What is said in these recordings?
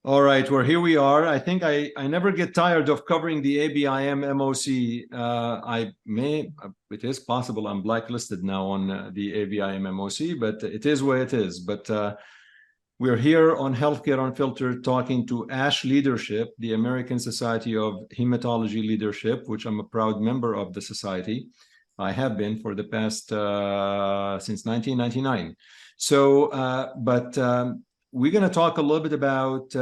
All right, well, here we are. I think I never get tired of covering the ABIM-MOC. It is possible I'm blacklisted now on the ABIM-MOC, but it is where it is. But we're here on Healthcare Unfiltered talking to ASH Leadership, the American Society of Hematology Leadership, which I'm a proud member of the society. I have been for the past, since 1999. We're going to talk a little bit about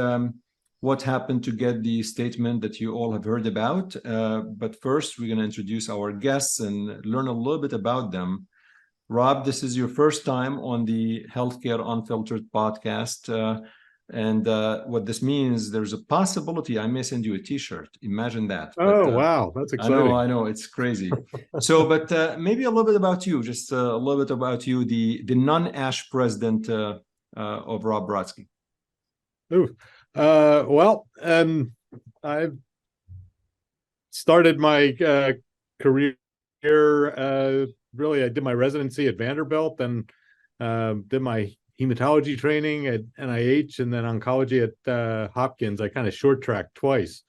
what happened to get the statement that you all have heard about. But first, we're going to introduce our guests and learn a little bit about them. Rob, this is your first time on the Healthcare Unfiltered podcast. What this means, there's a possibility I may send you a T-shirt. Imagine that. Oh, wow. That's exciting. I know. It's crazy. But maybe a little bit about you, just a little bit about you, the non-ASH president of Rob Brodsky. I started my career, really, I did my residency at Vanderbilt and did my hematology training at NIH and then oncology at Hopkins. I kind of short-tracked twice.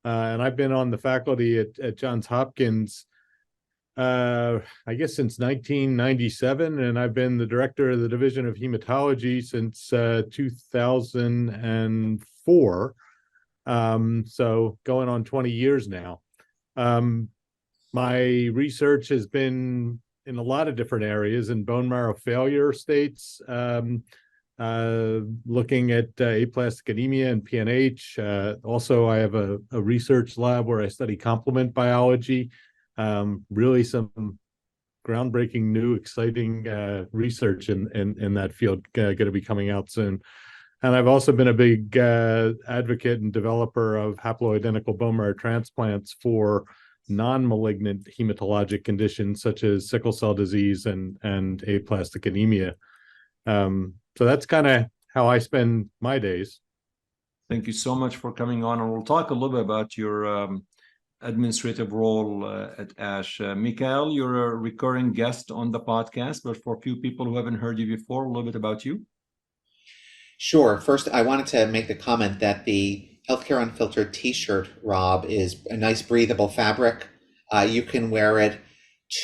And I've been on the faculty at Johns Hopkins I guess since 1997, and I've been the director of the Division of Hematology since 2004. So going on 20 years now. My research has been in a lot of different areas in bone marrow failure states, looking at aplastic anemia and PNH. Also, I have a research lab where I study complement biology. Really some groundbreaking, new, exciting research in that field going to be coming out soon. And I've also been a big advocate and developer of haploidentical bone marrow transplants for non-malignant hematologic conditions such as sickle cell disease and aplastic anemia. So that's kind of how I spend my days. Thank you so much for coming on, and we'll talk a little bit about your administrative role at ASH. Mikkael, you're a recurring guest on the podcast, but for a few people who haven't heard you before, a little bit about you. Sure. First, I wanted to make the comment that the Healthcare Unfiltered t-shirt, Rob, is a nice breathable fabric. You can wear it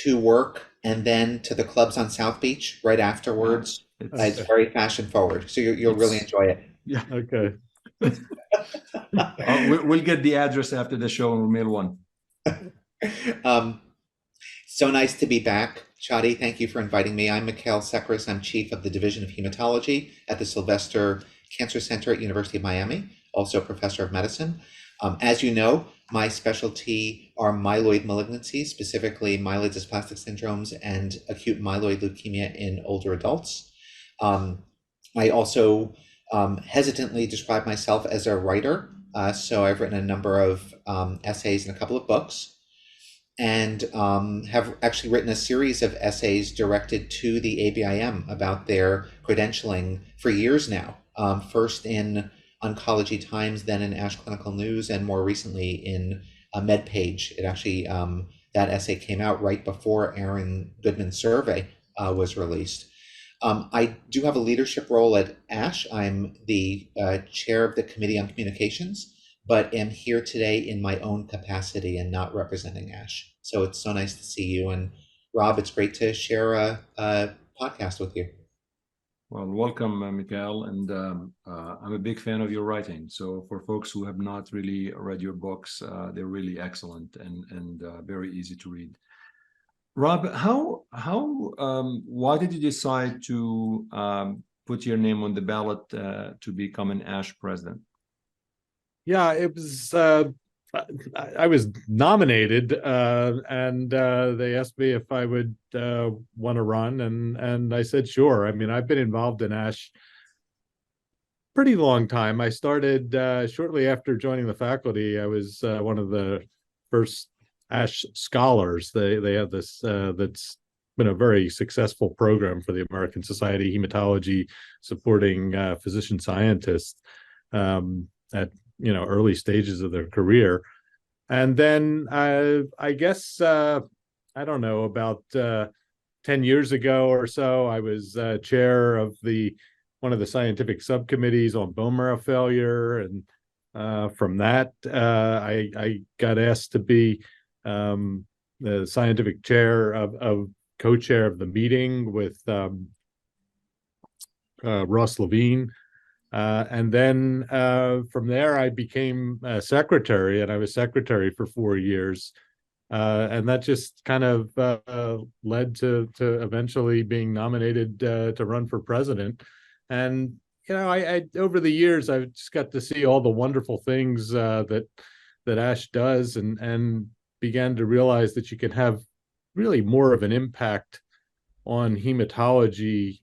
to work and then to the clubs on South Beach right afterwards. It's very fashion forward, so you'll really enjoy it. Yeah. Okay. We'll get the address after the show and we'll mail one. So nice to be back. Chadi, thank you for inviting me. I'm Mikkael Sekeres. I'm chief of the Division of Hematology at the Sylvester Cancer Center at University of Miami, also a professor of medicine. As you know, my specialty are myeloid malignancies, specifically myelodysplastic syndromes and acute myeloid leukemia in older adults. I also hesitantly describe myself as a writer. So I've written a number of essays and a couple of books, and have actually written a series of essays directed to the ABIM about their credentialing for years now. First in Oncology Times, then in ASH Clinical News, and more recently in MedPage. It actually, that essay came out right before Aaron Goodman's survey was released. I do have a leadership role at ASH. I'm the chair of the Committee on Communications, but am here today in my own capacity and not representing ASH. So it's so nice to see you. And Rob, it's great to share a podcast with you. Well, welcome, Mikkael. And I'm a big fan of your writing. So for folks who have not really read your books, they're really excellent and very easy to read. Rob, why did you decide to put your name on the ballot to become an ASH president? Yeah, it was. I was nominated, and they asked me if I would want to run, and I said sure. I mean, I've been involved in ASH pretty long time. I started shortly after joining the faculty. I was one of the first ASH scholars. They have this that's been a very successful program for the American Society of Hematology, supporting physician scientists at early stages of their career. And then I guess I don't know, about 10 years ago or so, I was chair of the one of the scientific subcommittees on bone marrow failure, and from that, I got asked to be the scientific chair of co-chair of the meeting with Ross Levine. And then from there, I became secretary, and I was secretary for 4 years. And that just kind of led to eventually being nominated to run for president. And, you know, I over the years, I've just got to see all the wonderful things that ASH does, and began to realize that you can have really more of an impact on hematology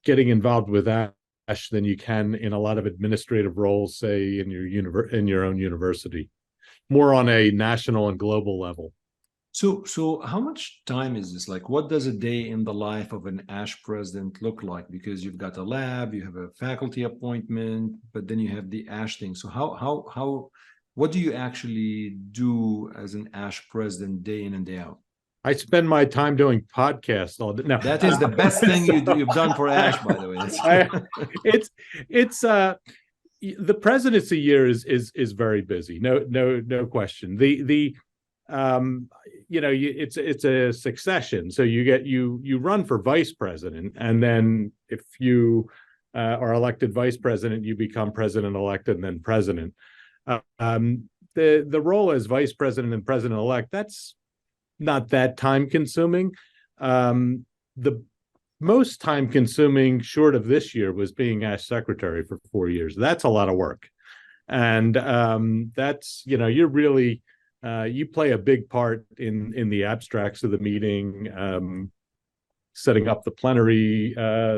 getting involved with ASH than you can in a lot of administrative roles, say in your own university, more on a national and global level. So how much time is this? Like, what does a day in the life of an ASH president look like? Because you've got a lab, you have a faculty appointment, but then you have the ASH thing. So what do you actually do as an ASH president day in and day out? I spend my time doing podcasts all day. No, that is the best thing you've done for ASH, by the way. It's the presidency year is very busy. No question. It's a succession. So you run for vice president, and then if you are elected vice president, you become president-elect and then president. The role as vice president and president-elect, that's not that time-consuming. The most time-consuming, short of this year, was being ASH secretary for 4 years. That's a lot of work, and that's, you're really you play a big part in the abstracts of the meeting, setting up the plenary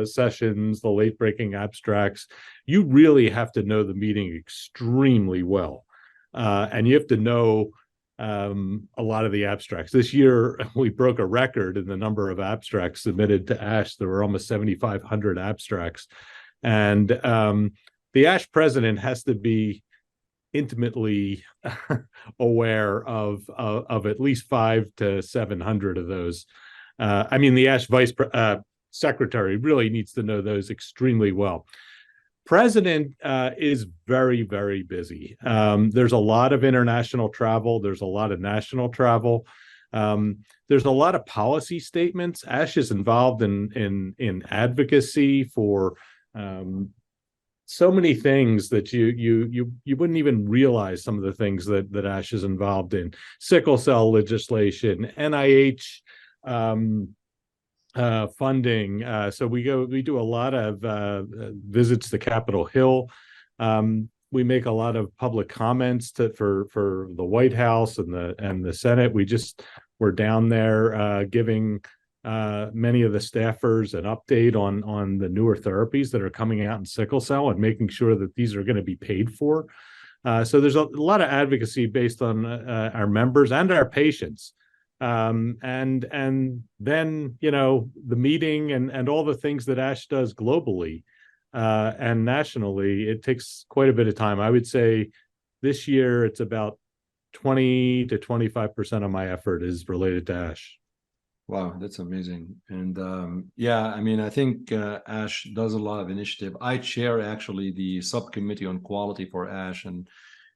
sessions, the late-breaking abstracts. You really have to know the meeting extremely well, and you have to know a lot of the abstracts. This year, we broke a record in the number of abstracts submitted to ASH. There were almost 7,500 abstracts. And the ASH president has to be intimately aware of at least 500 to 700 of those. The ASH vice secretary really needs to know those extremely well. President is very, very busy. There's a lot of international travel. There's a lot of national travel. There's a lot of policy statements. ASH is involved in advocacy for so many things that you wouldn't even realize some of the things that ASH is involved in. Sickle cell legislation, NIH funding. So we do a lot of visits to Capitol Hill. We make a lot of public comments for the White House and the Senate. We're down there giving many of the staffers an update on the newer therapies that are coming out in sickle cell and making sure that these are going to be paid for. So there's a lot of advocacy based on our members and our patients. And then, the meeting and all the things that ASH does globally and nationally, it takes quite a bit of time. I would say this year it's about 20 to 25% of my effort is related to ASH. Wow, that's amazing. And I think ASH does a lot of initiative. I chair actually the subcommittee on quality for ASH, and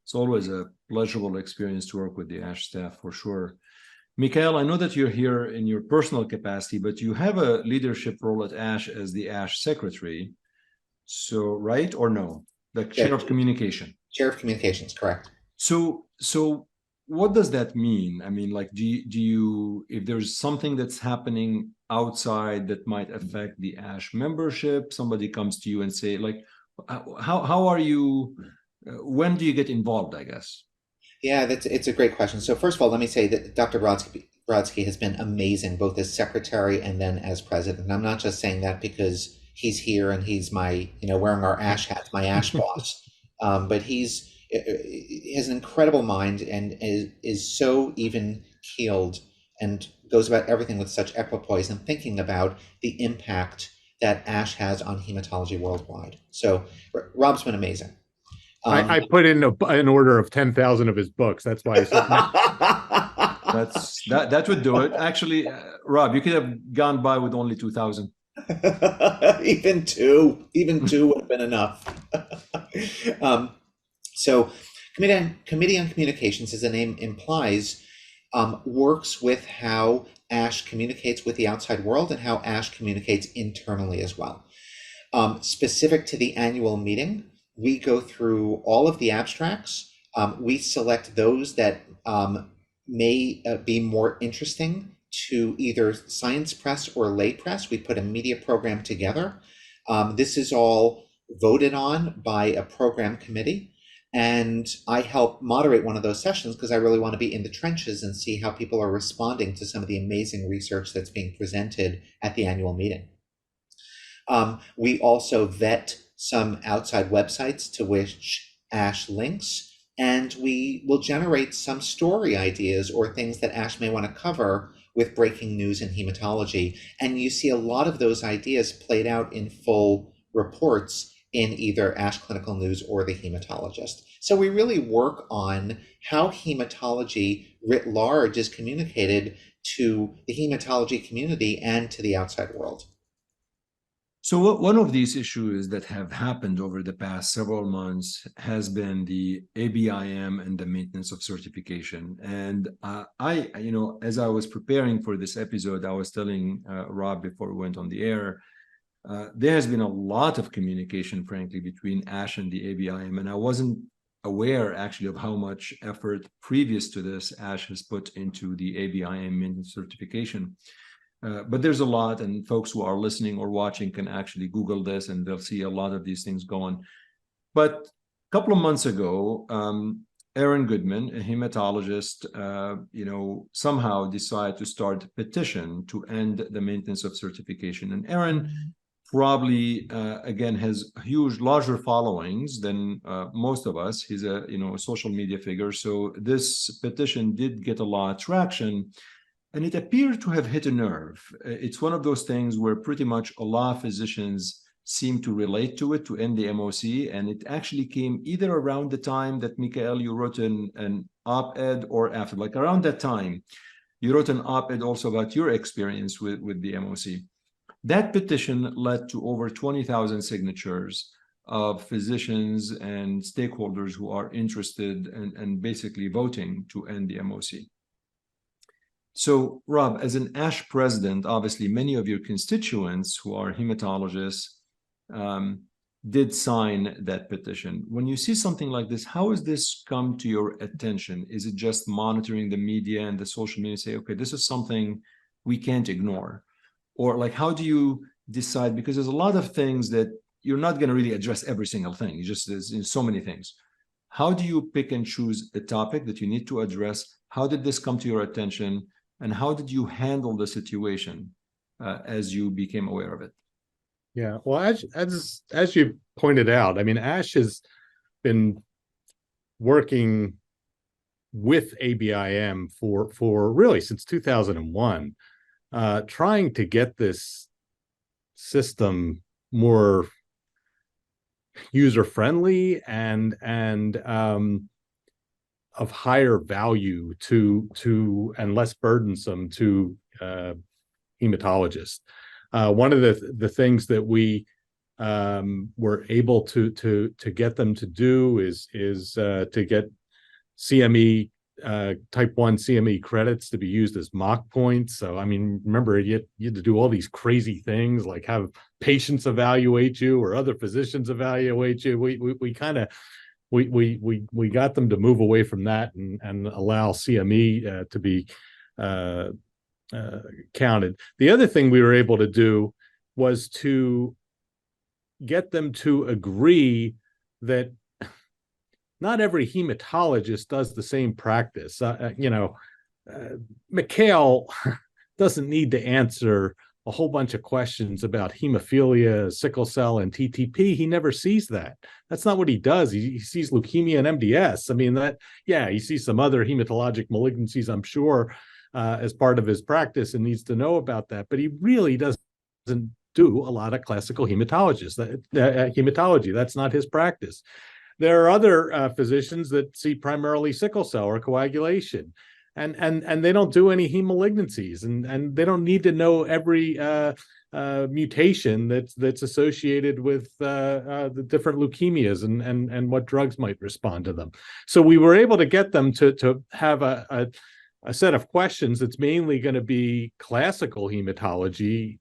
it's always a pleasurable experience to work with the ASH staff for sure. Mikkael, I know that you're here in your personal capacity, but you have a leadership role at ASH as the ASH secretary. So, right or no? The chair of communication. Chair of communications, correct. So what does that mean? I mean, like, do you, if there's something that's happening outside that might affect the ASH membership, somebody comes to you and say, like, how are you, when do you get involved, I guess? Yeah, it's a great question. So first of all, let me say that Dr. Brodsky has been amazing, both as secretary and then as president. And I'm not just saying that because he's here and he's my, wearing our ASH hats, my ASH boss, but he has an incredible mind and is so even keeled and goes about everything with such equipoise and thinking about the impact that ASH has on hematology worldwide. So Rob's been amazing. I put in an order of 10,000 of his books. That's why I said that would do it. Actually, Rob, you could have gone by with only 2,000. Even two would have been enough. So Committee on Communications, as the name implies, works with how ASH communicates with the outside world and how ASH communicates internally as well. Specific to the annual meeting, we go through all of the abstracts. We select those that may be more interesting to either science press or lay press. We put a media program together. This is all voted on by a program committee. And I help moderate one of those sessions because I really want to be in the trenches and see how people are responding to some of the amazing research that's being presented at the annual meeting. We also vet some outside websites to which ASH links, and we will generate some story ideas or things that ASH may want to cover with breaking news in hematology. And you see a lot of those ideas played out in full reports in either ASH Clinical News or the Hematologist. So we really work on how hematology writ large is communicated to the hematology community and to the outside world. So one of these issues that have happened over the past several months has been the ABIM and the maintenance of certification. And as I was preparing for this episode, I was telling Rob before we went on the air, there has been a lot of communication, frankly, between ASH and the ABIM, and I wasn't aware actually of how much effort previous to this ASH has put into the ABIM maintenance certification. But there's a lot, and folks who are listening or watching can actually Google this, and they'll see a lot of these things going. But a couple of months ago, Aaron Goodman, a hematologist, somehow decided to start a petition to end the maintenance of certification. And Aaron probably, again, has huge, larger followings than most of us. He's a social media figure. So this petition did get a lot of traction. And it appeared to have hit a nerve. It's one of those things where pretty much a lot of physicians seem to relate to it, to end the MOC. And it actually came either around the time that, Mikkael, you wrote an op-ed or after, like around that time, you wrote an op-ed also about your experience with the MOC. That petition led to over 20,000 signatures of physicians and stakeholders who are interested and basically voting to end the MOC. So, Rob, as an ASH president, obviously many of your constituents who are hematologists did sign that petition. When you see something like this, how has this come to your attention? Is it just monitoring the media and the social media, say, okay, this is something we can't ignore? Or like, how do you decide? Because there's a lot of things that you're not going to really address every single thing. There's so many things. How do you pick and choose a topic that you need to address? How did this come to your attention? And how did you handle the situation as you became aware of it? Yeah, well, as you pointed out, I mean, ASH has been working with ABIM for really since 2001, trying to get this system more user-friendly and of higher value to and less burdensome to hematologists. One of the things that we were able to get them to do is to get CME type 1 CME credits to be used as MOC points. So I mean, remember you had to do all these crazy things like have patients evaluate you or other physicians evaluate you. We got them to move away from that and allow CME to be counted. The other thing we were able to do was to get them to agree that not every hematologist does the same practice. Mikkael doesn't need to answer a whole bunch of questions about hemophilia, sickle cell, and TTP. He never sees that. That's not what he does. He sees leukemia and MDS. I mean, he sees some other hematologic malignancies, I'm sure, as part of his practice and needs to know about that. But he really doesn't do a lot of classical hematology. That's not his practice. There are other physicians that see primarily sickle cell or coagulation. And they don't do any heme malignancies, and they don't need to know every mutation that's associated with the different leukemias and what drugs might respond to them. So we were able to get them to have a set of questions that's mainly going to be classical hematology,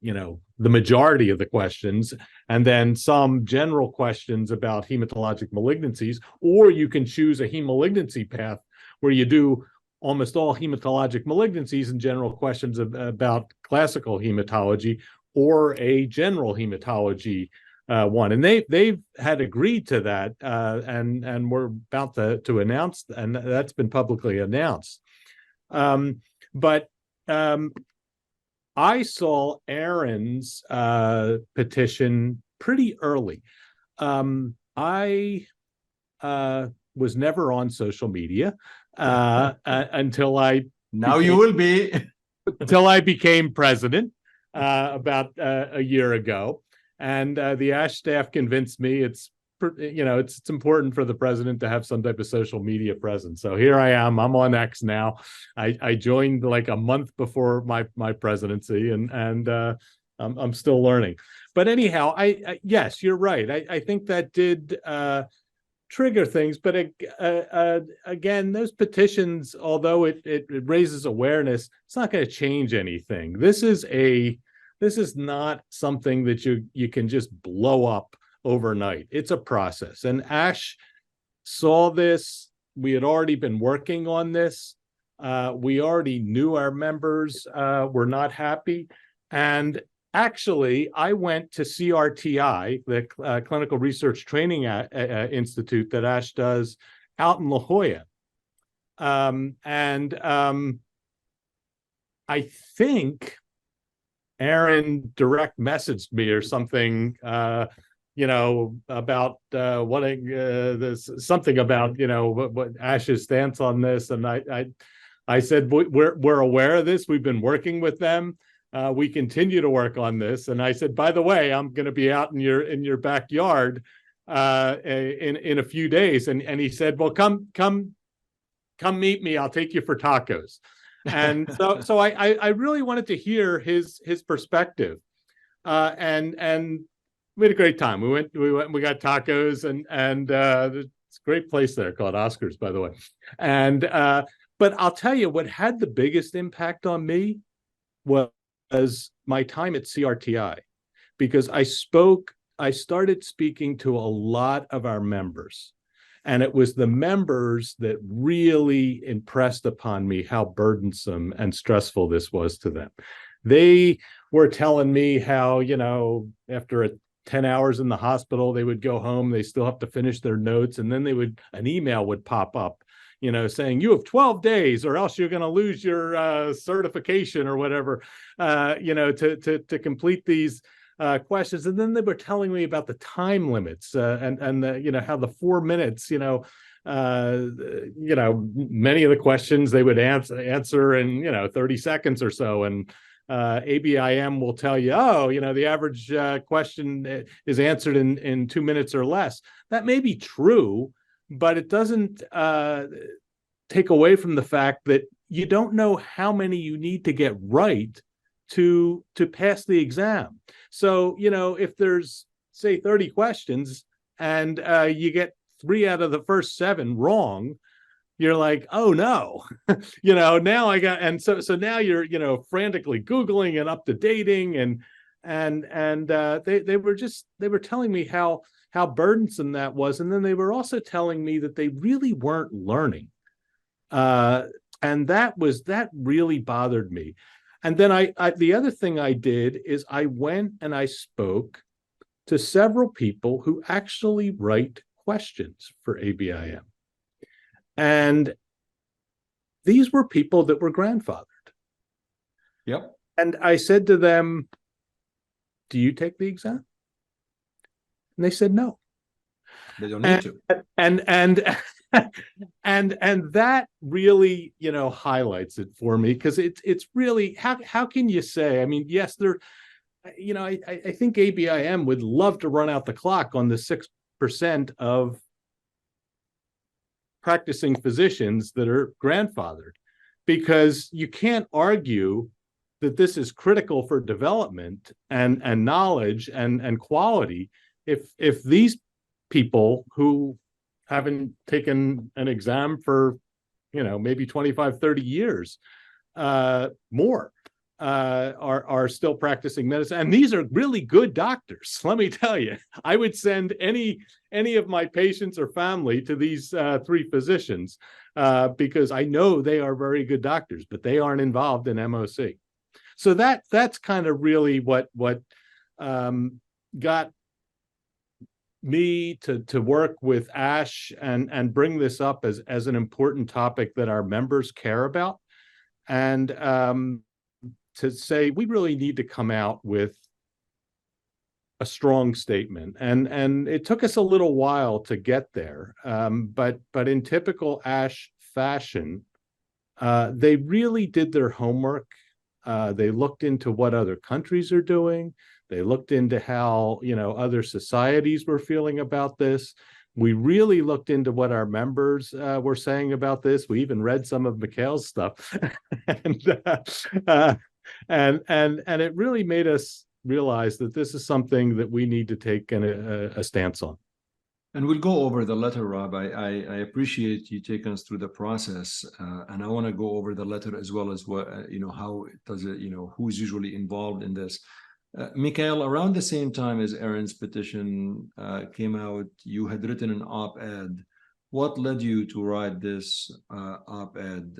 the majority of the questions, and then some general questions about hematologic malignancies, or you can choose a heme malignancy path where you do almost all hematologic malignancies and general questions about classical hematology, or a general hematology one. And they've had agreed to that, and we're about to announce, and that's been publicly announced. But I saw Aaron's petition pretty early. I was never on social media until until I became president about a year ago, and the ASH staff convinced me it's important for the president to have some type of social media presence. So here I am. I'm on X now. I joined like a month before my presidency, and I'm still learning. But anyhow, yes, you're right. I think that did trigger things. But again, those petitions, although it raises awareness, it's not going to change anything. This is not something that you can just blow up overnight. It's a process. And ASH saw this. We had already been working on this. We already knew our members were not happy. And actually, I went to CRTI, the Clinical Research Training Institute that ASH does out in La Jolla. I think Aaron direct messaged me or something, about something about what ASH's stance on this, and I said we're aware of this. We've been working with them. We continue to work on this, and I said, by the way, I'm going to be out in your backyard in a few days, and he said, well, come meet me. I'll take you for tacos. And so I really wanted to hear his perspective, and we had a great time. We got tacos, and it's a great place there called Oscars, by the way. And but I'll tell you what had the biggest impact on me was my time at CRTI, because I started speaking to a lot of our members, and it was the members that really impressed upon me how burdensome and stressful this was to them. They were telling me how, after 10 hours in the hospital, they would go home, they still have to finish their notes, and then an email would pop up, saying you have 12 days or else you're going to lose your certification or whatever, to complete these questions. And then they were telling me about the time limits and how the 4 minutes, many of the questions they would answer in 30 seconds or so, and ABIM will tell you, the average question is answered in 2 minutes or less. That may be true, but it doesn't take away from the fact that you don't know how many you need to get right to pass the exam. So, if there's, say, 30 questions and you get 3 out of the first 7 wrong, you're like, oh no, now I got, and so now you're, frantically Googling and up to dating, and they were telling me how burdensome that was. And then they were also telling me that they really weren't learning. And that really bothered me. And then the other thing I did is I went and I spoke to several people who actually write questions for ABIM. And these were people that were grandfathered. Yep. And I said to them, do you take the exam? And they said no. They don't need to. And that really, highlights it for me, because it's really, how can you say, yes, I think ABIM would love to run out the clock on the 6% of practicing physicians that are grandfathered, because you can't argue that this is critical for development and knowledge and quality, if these people who haven't taken an exam for, maybe 25, 30 years more, are still practicing medicine, and these are really good doctors. Let me tell you, I would send any of my patients or family to these three physicians because I know they are very good doctors, but they aren't involved in MOC. So that's kind of really what got me to work with ASH and bring this up as an important topic that our members care about, and to say we really need to come out with a strong statement. And it took us a little while to get there, but in typical ASH fashion, they really did their homework. They looked into what other countries are doing. They looked into how, other societies were feeling about this. We really looked into what our members were saying about this. We even read some of Mikkael's stuff, and it really made us realize that this is something that we need to take a stance on. And we'll go over the letter, Rob. I appreciate you taking us through the process, and I want to go over the letter as well as what how does it, who's usually involved in this. Mikkael, around the same time as Aaron's petition came out, you had written an op-ed. What led you to write this op-ed?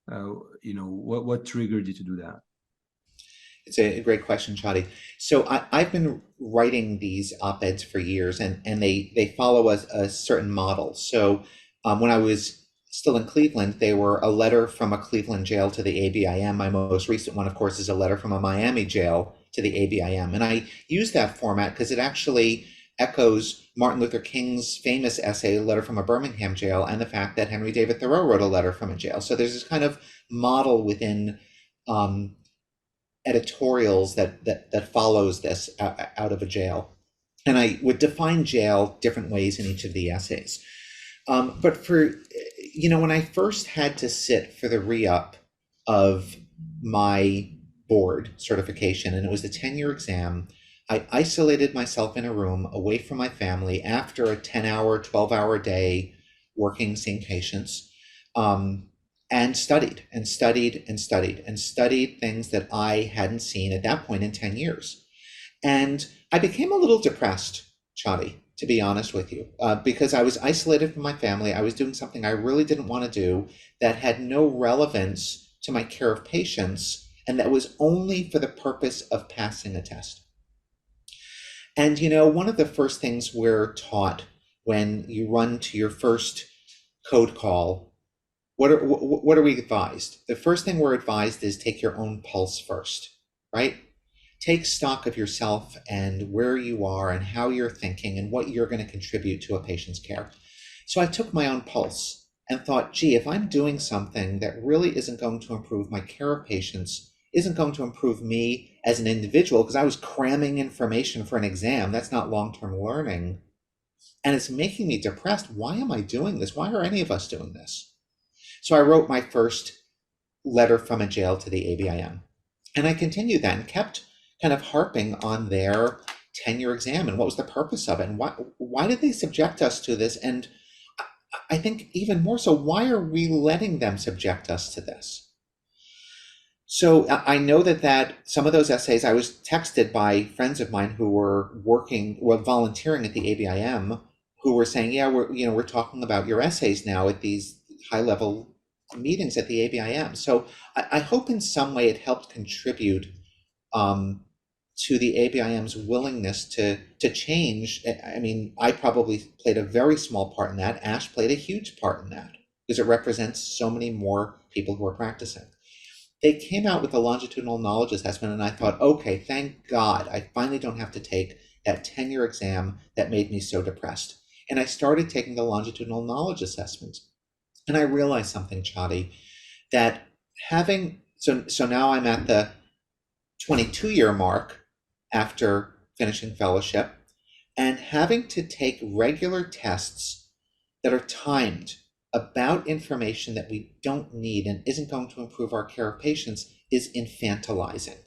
What triggered you to do that? It's a great question, Chadi. So I've been writing these op-eds for years, and they follow a certain model. So when I was still in Cleveland, they were a letter from a Cleveland jail to the ABIM. My most recent one, of course, is a letter from a Miami jail to the ABIM. And I use that format because it actually echoes Martin Luther King's famous essay, Letter from a Birmingham Jail, and the fact that Henry David Thoreau wrote a letter from a jail. So there's this kind of model within editorials that follows this out of a jail. And I would define jail different ways in each of the essays. But for, when I first had to sit for the re-up of my board certification, and it was the 10-year exam, I isolated myself in a room away from my family after a 10-hour, 12-hour day working, seeing patients, and studied and studied and studied and studied things that I hadn't seen at that point in 10 years. And I became a little depressed, Chadi, to be honest with you, because I was isolated from my family. I was doing something I really didn't want to do that had no relevance to my care of patients, and that was only for the purpose of passing a test. And, one of the first things we're taught when you run to your first code call, what are we advised? The first thing we're advised is take your own pulse first, right? Take stock of yourself and where you are and how you're thinking and what you're going to contribute to a patient's care. So I took my own pulse and thought, gee, if I'm doing something that really isn't going to improve my care of patients, isn't going to improve me as an individual, because I was cramming information for an exam, that's not long-term learning, and it's making me depressed, why am I doing this? Why are any of us doing this? So I wrote my first letter from a jail to the ABIM. And I continued that and kept kind of harping on their 10-year exam and what was the purpose of it and why did they subject us to this? And I think even more so, why are we letting them subject us to this? So I know that some of those essays, I was texted by friends of mine who were volunteering at the ABIM, who were saying, yeah, we're talking about your essays now at these high-level meetings at the ABIM. So I hope in some way it helped contribute to the ABIM's willingness to change. I mean, I probably played a very small part in that. ASH played a huge part in that because it represents so many more people who are practicing. They came out with a longitudinal knowledge assessment, and I thought, okay, thank God, I finally don't have to take that 10-year exam that made me so depressed. And I started taking the longitudinal knowledge assessment. And I realized something, Chadi, that so now I'm at the 22-year mark after finishing fellowship, and having to take regular tests that are timed about information that we don't need and isn't going to improve our care of patients is infantilizing.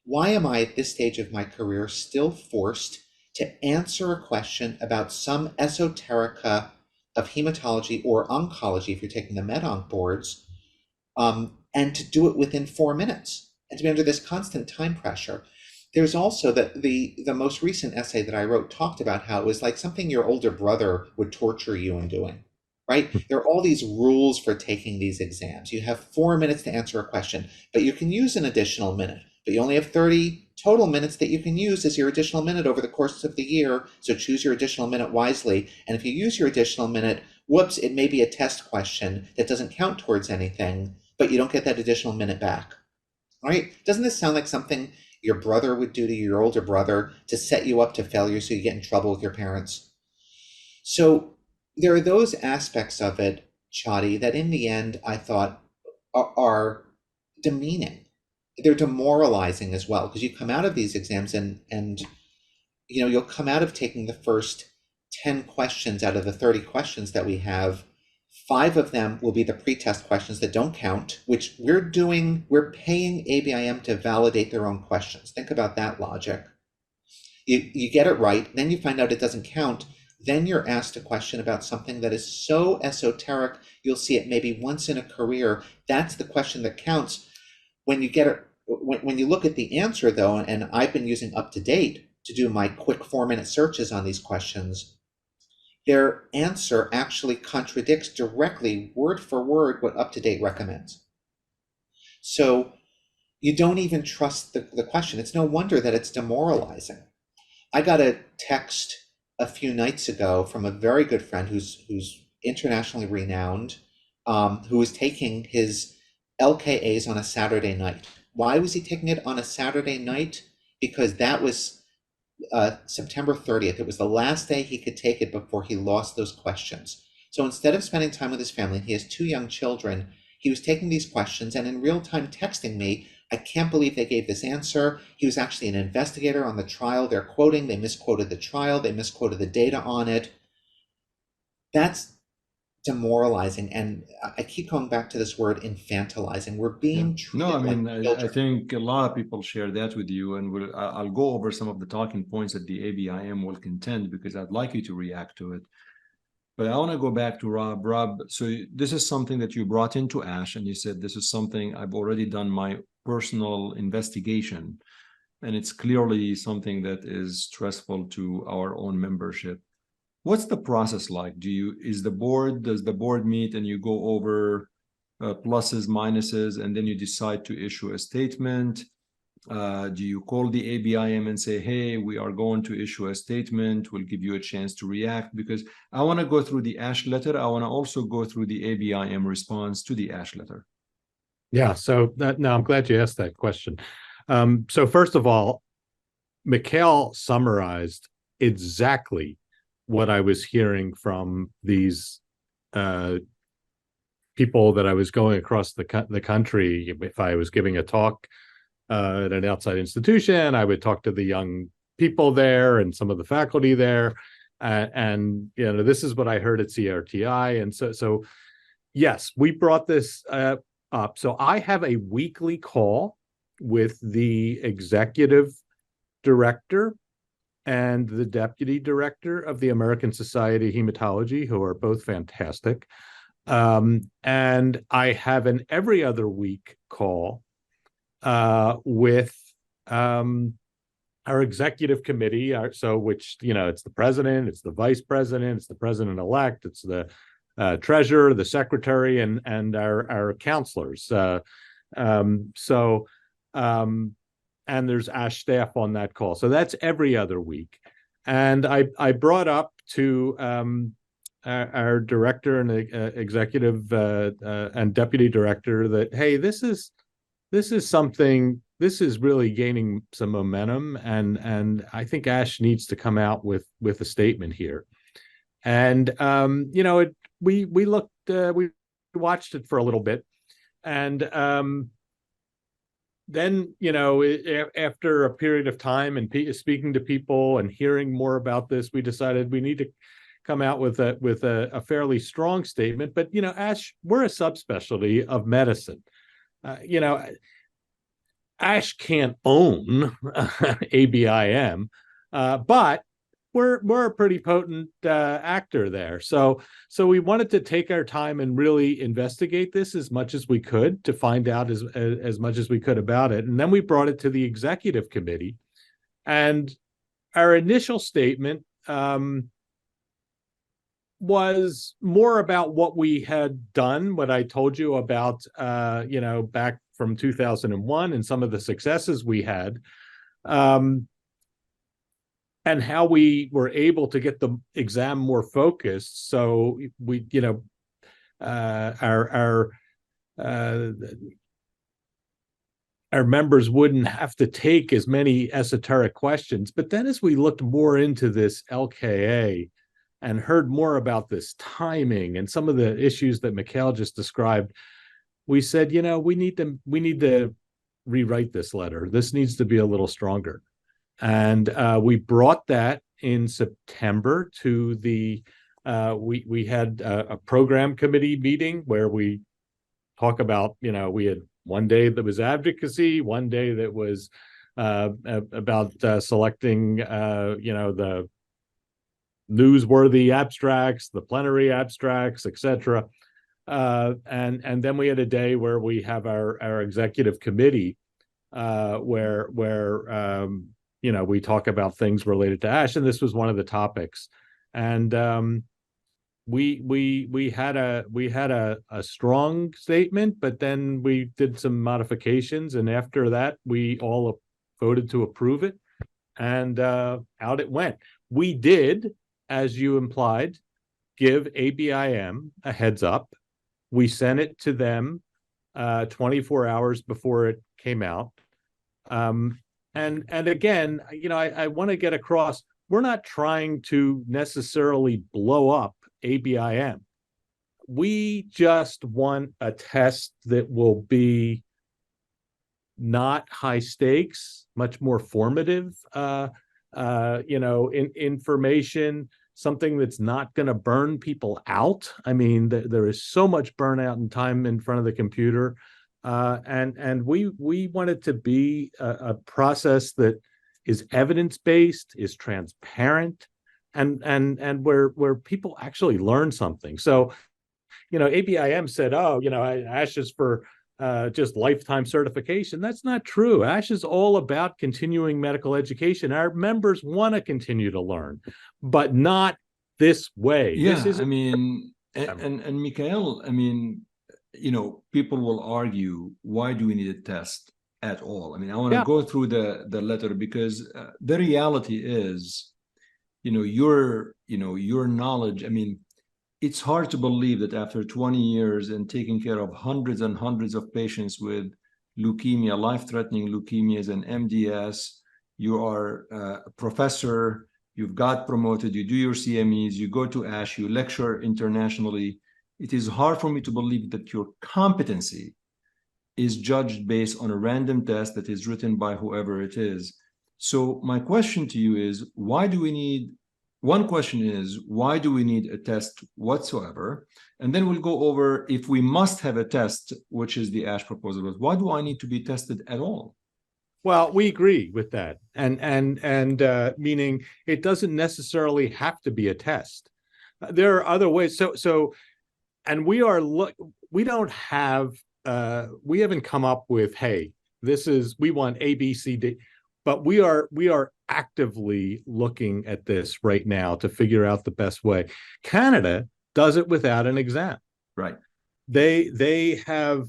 Why am I at this stage of my career still forced to answer a question about some esoterica of hematology or oncology, if you're taking the med-onc boards, and to do it within 4 minutes, and to be under this constant time pressure? There's also the most recent essay that I wrote talked about how it was like something your older brother would torture you in doing, right? There are all these rules for taking these exams. You have 4 minutes to answer a question, but you can use an additional minute, but you only have 30 total minutes that you can use as your additional minute over the course of the year. So choose your additional minute wisely. And if you use your additional minute, whoops, it may be a test question that doesn't count towards anything, but you don't get that additional minute back, right? Doesn't this sound like something your brother would do to your older brother to set you up to failure so you get in trouble with your parents? So there are those aspects of it, Chadi, that in the end I thought are demeaning. They're demoralizing as well, because you come out of these exams and you'll come out of taking the first 10 questions out of the 30 questions that we have. 5 of them will be the pretest questions that don't count, which we're paying ABIM to validate their own questions. Think about that logic. You get it right, then you find out it doesn't count, then you're asked a question about something that is so esoteric, you'll see it maybe once in a career. That's the question that counts. When you get it, when you look at the answer though, and I've been using UpToDate to do my quick 4-minute searches on these questions, their answer actually contradicts directly, word for word, what UpToDate recommends. So you don't even trust the question. It's no wonder that it's demoralizing. I got a text a few nights ago from a very good friend who's internationally renowned, who was taking his LKAs on a Saturday night. Why was he taking it on a Saturday night? Because that was September 30th. It was the last day he could take it before he lost those questions. So instead of spending time with his family, he has 2 young children, he was taking these questions and in real time texting me, I can't believe they gave this answer. He was actually an investigator on the trial. They're quoting, they misquoted the trial, they misquoted the data on it. That's demoralizing, and I keep going back to this word infantilizing. We're being treated No, I mean, like I think a lot of people share that with you, and I'll go over some of the talking points that the ABIM will contend, because I'd like you to react to it. But I want to go back to Rob. Rob, so this is something that you brought into ASH, and you said, this is something I've already done my personal investigation, and it's clearly something that is stressful to our own membership. What's the process like? Does the board meet and you go over pluses, minuses, and then you decide to issue a statement? Do you call the ABIM and say, hey, we are going to issue a statement, we'll give you a chance to react? Because I want to go through the ASH letter. I want to also go through the ABIM response to the ASH letter. Yeah, so now I'm glad you asked that question. So first of all, Mikkael summarized exactly what I was hearing from these people that I was going across the country. If I was giving a talk at an outside institution, I would talk to the young people there and some of the faculty there. And this is what I heard at CRTI. And so yes, we brought this up. So I have a weekly call with the executive director and the deputy director of the American Society of Hematology, who are both fantastic. And I have an every other week call with our executive committee. Which, it's the president, it's the vice president, it's the president-elect, it's the treasurer, the secretary, and our counselors. And there's ASH staff on that call. So that's every other week. And I brought up to our director and executive and deputy director that, hey, this is really gaining some momentum, and I think ASH needs to come out with a statement here. And we watched it for a little bit, and then, after a period of time and speaking to people and hearing more about this, we decided we need to come out with a fairly strong statement. But, ASH, we're a subspecialty of medicine. ASH can't own ABIM, but we're a pretty potent actor there. So we wanted to take our time and really investigate this as much as we could to find out as much as we could about it. And then we brought it to the executive committee. And our initial statement was more about what we had done, what I told you about, back from 2001 and some of the successes we had. And how we were able to get the exam more focused, so we, our members wouldn't have to take as many esoteric questions. But then, as we looked more into this LKA and heard more about this timing and some of the issues that Mikkael just described, we said, we need to rewrite this letter. This needs to be a little stronger. And we brought that in September to the, we had a program committee meeting where we talk about, we had one day that was advocacy, one day that was about selecting, the newsworthy abstracts, the plenary abstracts, etc. And then we had a day where we have our executive committee where we talk about things related to ASH, and this was one of the topics. And we had a strong statement, but then we did some modifications, and after that, we all voted to approve it, and out it went. We did, as you implied, give ABIM a heads up. We sent it to them 24 hours before it came out. And again, I want to get across, we're not trying to necessarily blow up ABIM. We just want a test that will be not high stakes, much more formative, information, something that's not going to burn people out. I mean, there is so much burnout and time in front of the computer. And we want it to be a process that is evidence-based, is transparent, and where people actually learn something. So, ABIM said, ASH is for just lifetime certification. That's not true. ASH is all about continuing medical education. Our members want to continue to learn, but not this way. Yeah, this and Mikkael, people will argue, why do we need a test at all? I want to go through the letter, because the reality is, your knowledge, it's hard to believe that after 20 years and taking care of hundreds and hundreds of patients with leukemia, life-threatening leukemias and MDS, you are a professor, you've got promoted, you do your CMEs, you go to ASH, you lecture internationally. It is hard for me to believe that your competency is judged based on a random test that is written by whoever it is. So my question to you is, why do we need a test whatsoever? And then we'll go over, if we must have a test, which is the ASH proposal, why do I need to be tested at all? Well, we agree with that. And meaning it doesn't necessarily have to be a test. There are other ways. And we haven't come up with, hey, we want A, B, C, D, but we are actively looking at this right now to figure out the best way. Canada does it without an exam. Right. They have,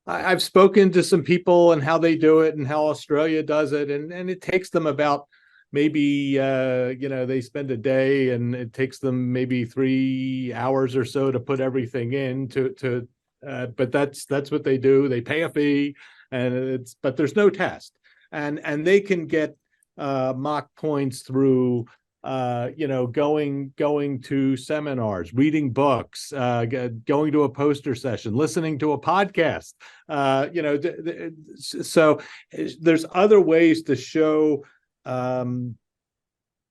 I've spoken to some people and how they do it and how Australia does it. And it takes them about maybe, they spend a day and it takes them maybe 3 hours or so to put everything in but that's what they do. They pay a fee but there's no test. And they can get mock points through, going to seminars, reading books, going to a poster session, listening to a podcast. So there's other ways to show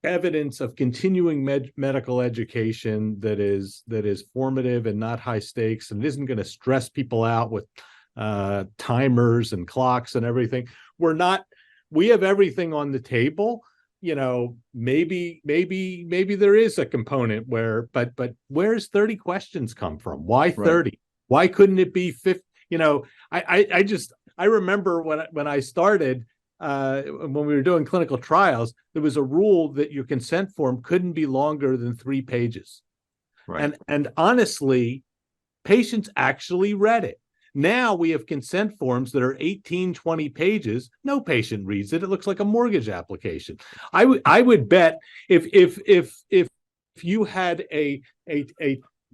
evidence of continuing medical education that is formative and not high stakes, and isn't going to stress people out with timers and clocks and everything. We have everything on the table. Maybe there is a component where, but where's 30 questions come from? Why 30? Right. Why couldn't it be 50? I remember when I started, when we were doing clinical trials, there was a rule that your consent form couldn't be longer than 3 pages. Right. And honestly, patients actually read it. Now we have consent forms that are 18, 20 pages. No patient reads it. It looks like a mortgage application. I would bet if you had a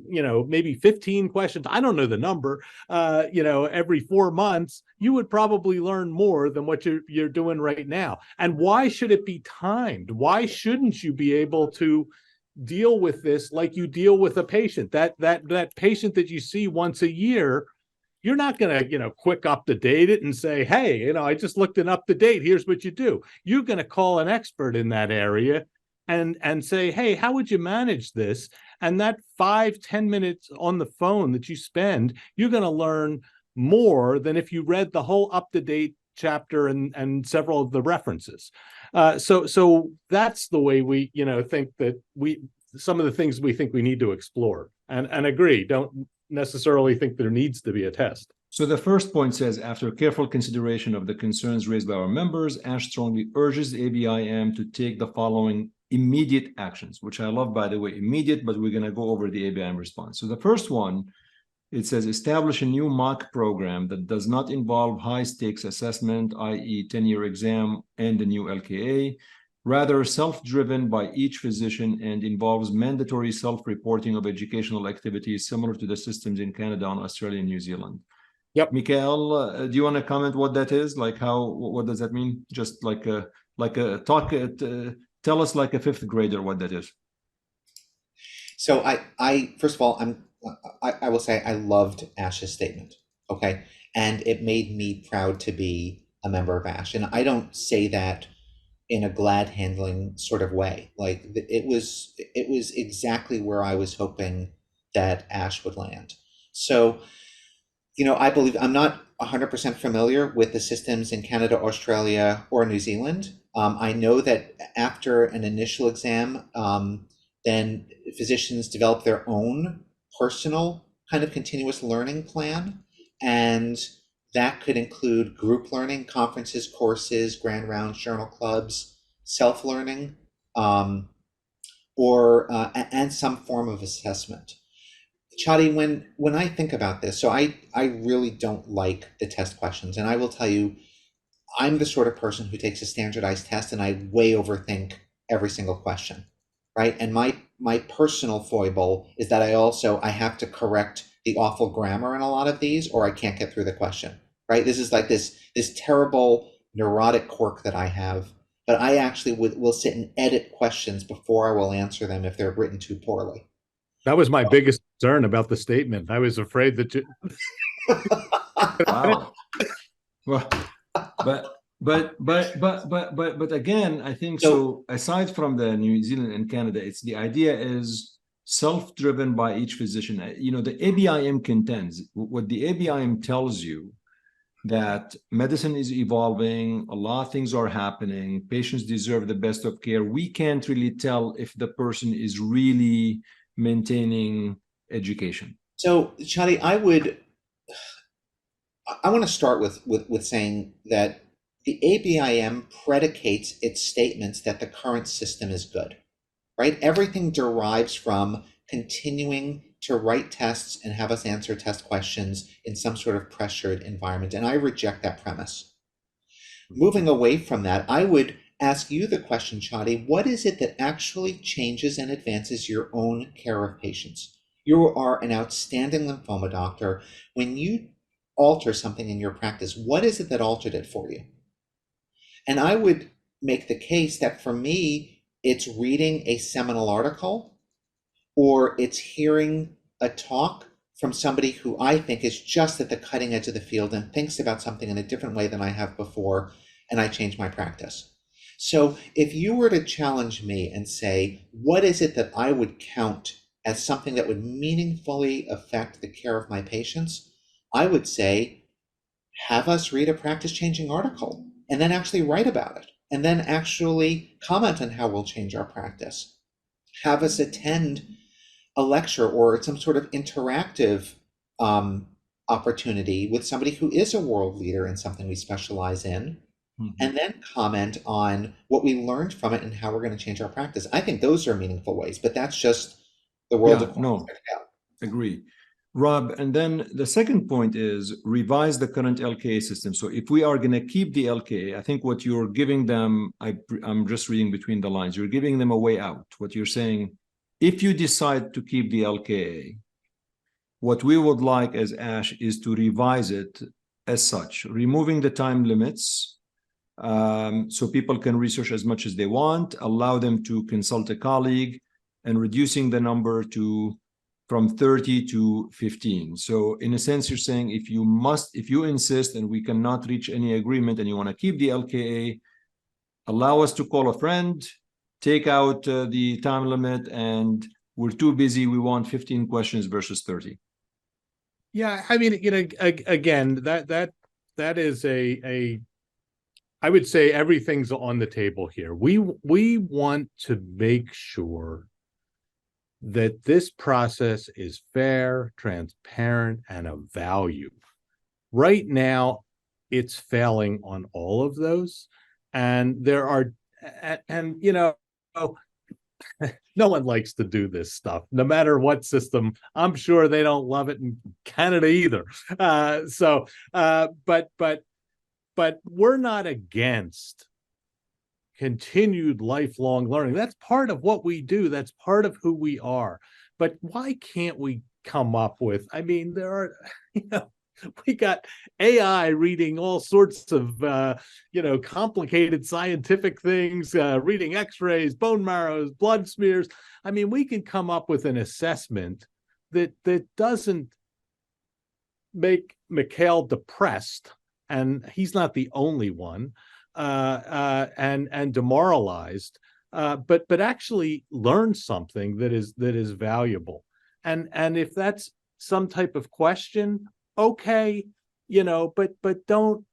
maybe 15 questions, I don't know the number, every 4 months, you would probably learn more than what you're doing right now. And why should it be timed? Why shouldn't you be able to deal with this like you deal with a patient? That patient that you see once a year, you're not going to, quick up to date it and say, hey, I just looked it up to date. Here's what you do. You're going to call an expert in that area and say, hey, how would you manage this? And that 5-10 minutes on the phone that you spend, you're going to learn more than if you read the whole up-to-date chapter and several of the references. So that's the way we, think that some of the things we think we need to explore and agree. Don't necessarily think there needs to be a test. So the first point says, after careful consideration of the concerns raised by our members, ASH strongly urges the ABIM to take the following immediate actions, which I love, by the way, immediate, but we're going to go over the ABIM response. So the first one, it says, establish a new MOC program that does not involve high stakes assessment, i.e. 10-year exam and the new LKA, rather self-driven by each physician, and involves mandatory self-reporting of educational activities similar to the systems in Canada and Australia and New Zealand. Yep. Mikkael, do you want to comment what that is? Like what does that mean? Just like a talk, tell us like a 5th grader what that is. So I first of all, I will say I loved ASH's statement, okay? And it made me proud to be a member of ASH. And I don't say that in a glad handling sort of way. Like it was exactly where I was hoping that ASH would land. So, I believe I'm not 100% familiar with the systems in Canada, Australia, or New Zealand. I know that after an initial exam, then physicians develop their own personal kind of continuous learning plan. And that could include group learning, conferences, courses, grand rounds, journal clubs, self-learning, and some form of assessment. Chadi, when I think about this, so I really don't like the test questions. And I will tell you, I'm the sort of person who takes a standardized test and I way overthink every single question, right? And my personal foible is that I have to correct the awful grammar in a lot of these, or I can't get through the question, right? This is like this terrible neurotic quirk that I have, but I actually will sit and edit questions before I will answer them if they're written too poorly. That was my biggest concern about the statement. I was afraid that you... Wow. Well, but again, I think so. Aside from the New Zealand and Canada, it's the idea is self-driven by each physician. The ABIM contends, what the ABIM tells you, that medicine is evolving, a lot of things are happening, patients deserve the best of care. We can't really tell if the person is really maintaining education. So, Chadi, I want to start with saying that the ABIM predicates its statements that the current system is good, right? Everything derives from continuing to write tests and have us answer test questions in some sort of pressured environment. And I reject that premise. Moving away from that, I would ask you the question, Chadi, what is it that actually changes and advances your own care of patients? You are an outstanding lymphoma doctor. When you alter something in your practice, what is it that altered it for you? And I would make the case that for me, it's reading a seminal article, or it's hearing a talk from somebody who I think is just at the cutting edge of the field and thinks about something in a different way than I have before, and I change my practice. So if you were to challenge me and say, what is it that I would count as something that would meaningfully affect the care of my patients, I would say, have us read a practice-changing article and then actually write about it and then actually comment on how we'll change our practice. Have us attend a lecture or some sort of interactive opportunity with somebody who is a world leader in something we specialize in, and then comment on what we learned from it and how we're going to change our practice. I think those are meaningful ways, but that's just the world of no, agree. Rob, and then the second point is revise the current LKA system. So if we are going to keep the LKA, I think what you're giving them, I'm just reading between the lines, you're giving them a way out. What you're saying, if you decide to keep the LKA, what we would like as ASH is to revise it as such, removing the time limits, so people can research as much as they want, allow them to consult a colleague, and reducing the number from 30 to 15. So in a sense, you're saying if you insist and we cannot reach any agreement and you want to keep the LKA, allow us to call a friend, take out the time limit, and we're too busy. We want 15 questions versus 30. Yeah, I mean, again, that is I would say everything's on the table here. We want to make sure that this process is fair, transparent, and of value. Right now, it's failing on all of those. And there are, and no one likes to do this stuff, no matter what system. I'm sure they don't love it in Canada either. But we're not against continued lifelong learning. That's part of what we do. That's part of who we are. But why can't we come up with, I mean, there are, we got AI reading all sorts of, complicated scientific things, reading x-rays, bone marrows, blood smears. I mean, we can come up with an assessment that doesn't make Mikkael depressed, and he's not the only one, and demoralized, but actually learn something that is valuable. And if that's some type of question, okay, but don't,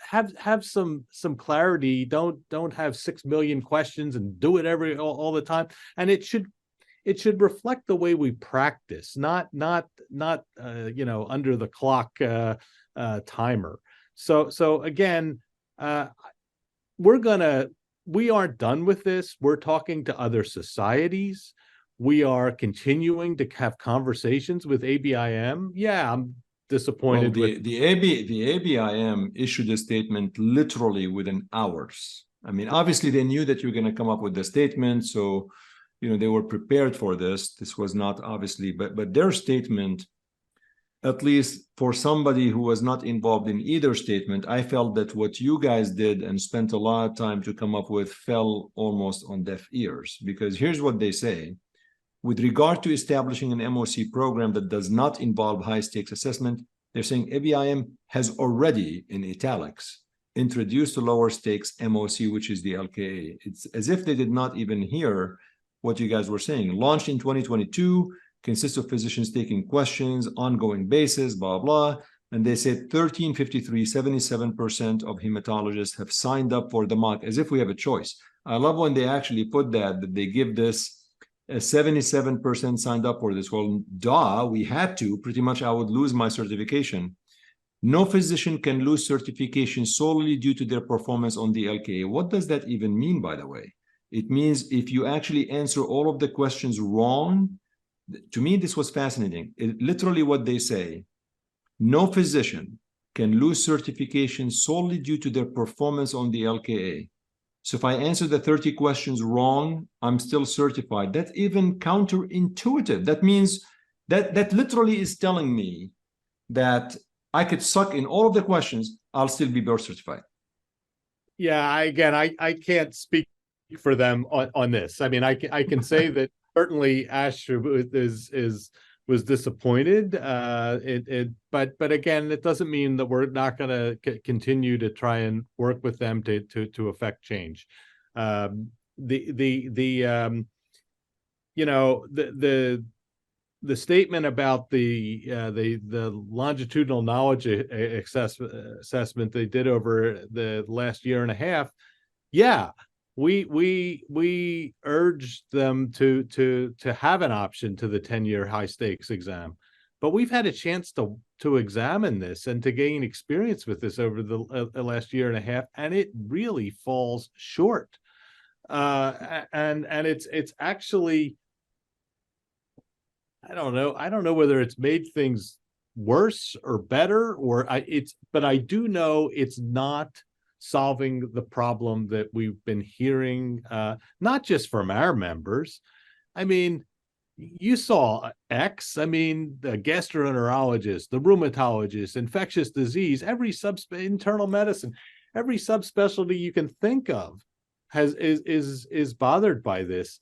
have some clarity. Don't have 6 million questions and do it all the time. And it should reflect the way we practice, not under the clock timer. So again, we aren't done with this. We're talking to other societies. We are continuing to have conversations with ABIM. Yeah, I'm disappointed with the ABIM issued a statement literally within hours. I mean, obviously they knew that you're going to come up with the statement, so they were prepared for this. This was not obviously, but their statement, at least for somebody who was not involved in either statement, I felt that what you guys did and spent a lot of time to come up with fell almost on deaf ears. Because here's what they say. With regard to establishing an MOC program that does not involve high-stakes assessment, they're saying ABIM has already, in italics, introduced a lower-stakes MOC, which is the LKA. It's as if they did not even hear what you guys were saying. Launched in 2022, consists of physicians taking questions, ongoing basis, blah, blah. And they said 1353, 77% of hematologists have signed up for the MOC, as if we have a choice. I love when they actually put that they give this 77% signed up for this. Well, duh, we had to. Pretty much I would lose my certification. No physician can lose certification solely due to their performance on the LKA. What does that even mean, by the way? It means if you actually answer all of the questions wrong. To me, this was fascinating. Literally what they say, no physician can lose certification solely due to their performance on the LKA. So if I answer the 30 questions wrong, I'm still certified. That's even counterintuitive. That means that literally is telling me that I could suck in all of the questions, I'll still be board certified. Yeah, I can't speak for them on this. I mean, I can say that certainly ASH was disappointed. But again, it doesn't mean that we're not going to continue to try and work with them to affect change. The statement about the longitudinal knowledge assessment they did over the last year and a half, yeah, we urged them to have an option to the 10-year high stakes exam, but we've had a chance to examine this and to gain experience with this over the last year and a half, and it really falls short. And it's actually, I don't know whether it's made things worse or better, but I do know it's not solving the problem that we've been hearing, not just from our members. I mean, you saw X. I mean, the gastroenterologist, the rheumatologist, infectious disease, every internal medicine, every subspecialty you can think of is bothered by this.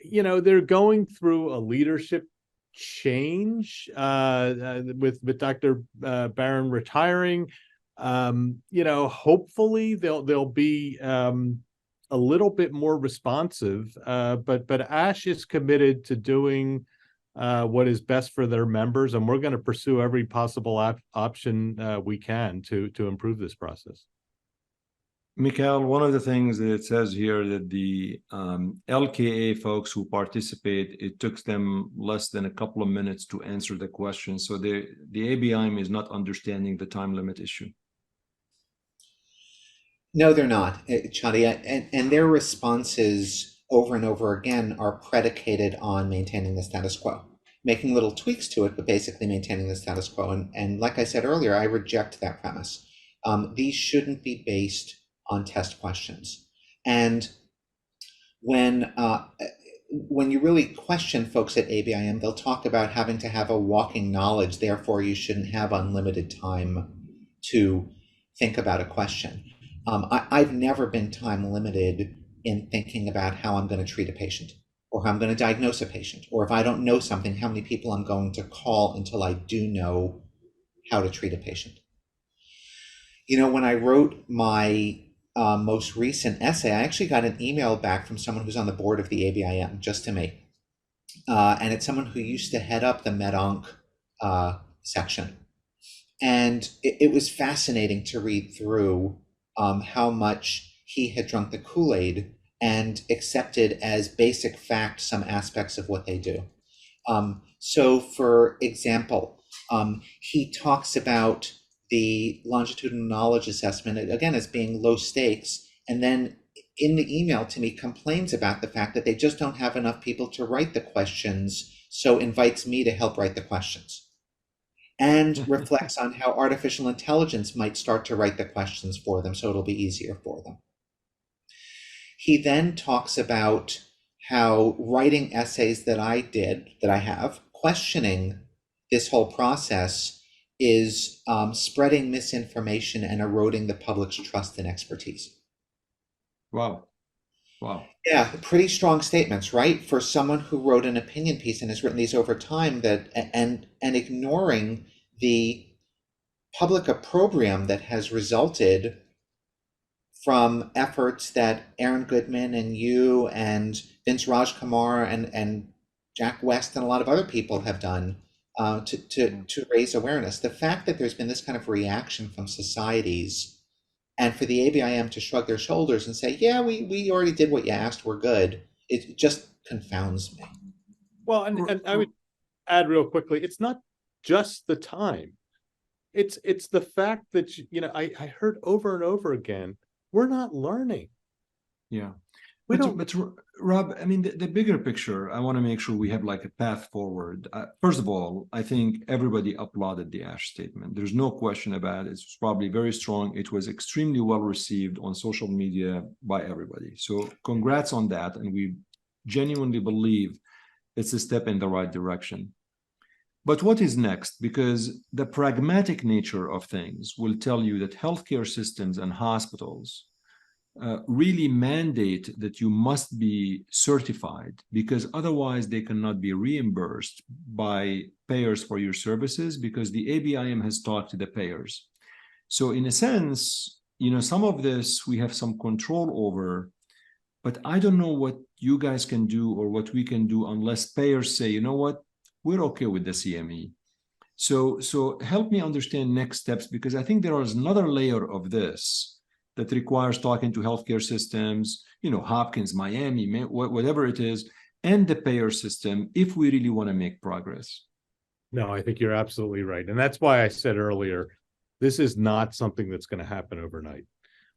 You know, they're going through a leadership change with Dr. Barron retiring. You know, hopefully they'll be a little bit more responsive, but ASH is committed to doing what is best for their members, and we're going to pursue every possible option we can to improve this process. Mikkael, one of the things that it says here that the LKA folks who participate, it took them less than a couple of minutes to answer the question. So the ABIM is not understanding the time limit issue. No, they're not, Chadi, and their responses over and over again are predicated on maintaining the status quo, making little tweaks to it, but basically maintaining the status quo. And like I said earlier, I reject that premise. These shouldn't be based on test questions. And when you really question folks at ABIM, they'll talk about having to have a walking knowledge, therefore you shouldn't have unlimited time to think about a question. I've never been time limited in thinking about how I'm going to treat a patient, or how I'm going to diagnose a patient, or if I don't know something, how many people I'm going to call until I do know how to treat a patient. You know, when I wrote my most recent essay, I actually got an email back from someone who's on the board of the ABIM, just to me. And it's someone who used to head up the MedOnc section. And it was fascinating to read through how much he had drunk the Kool-Aid and accepted as basic fact some aspects of what they do. So for example, he talks about the longitudinal knowledge assessment, again, as being low stakes, and then in the email to me complains about the fact that they just don't have enough people to write the questions, so invites me to help write the questions. And reflects on how artificial intelligence might start to write the questions for them, so it'll be easier for them. He then talks about how writing essays that I have, questioning this whole process is spreading misinformation and eroding the public's trust and expertise. Wow. Wow. Yeah, pretty strong statements, right? For someone who wrote an opinion piece and has written these over time, that and ignoring the public opprobrium that has resulted from efforts that Aaron Goodman and you and Vince Rajkumar and Jack West and a lot of other people have done to raise awareness. The fact that there's been this kind of reaction from societies, and for the ABIM to shrug their shoulders and say, yeah, we already did what you asked, we're good, it just confounds me. Well, and I would add real quickly, it's not just the time. It's the fact that, you know, I heard over and over again, we're not learning. Yeah. But Rob, I mean, the bigger picture, I want to make sure we have like a path forward. First of all, I think everybody applauded the ASH statement. There's no question about it. It's probably very strong. It was extremely well received on social media by everybody. So congrats on that. And we genuinely believe it's a step in the right direction. But what is next? Because the pragmatic nature of things will tell you that healthcare systems and hospitals really mandate that you must be certified, because otherwise they cannot be reimbursed by payers for your services, because the ABIM has talked to the payers. So in a sense, you know, some of this we have some control over, but I don't know what you guys can do or what we can do unless payers say, you know what, we're okay with the CME. So help me understand next steps, because I think there is another layer of this that requires talking to healthcare systems, Hopkins, Miami, whatever it is, and the payer system, if we really want to make progress. No, I think you're absolutely right. And that's why I said earlier, this is not something that's going to happen overnight.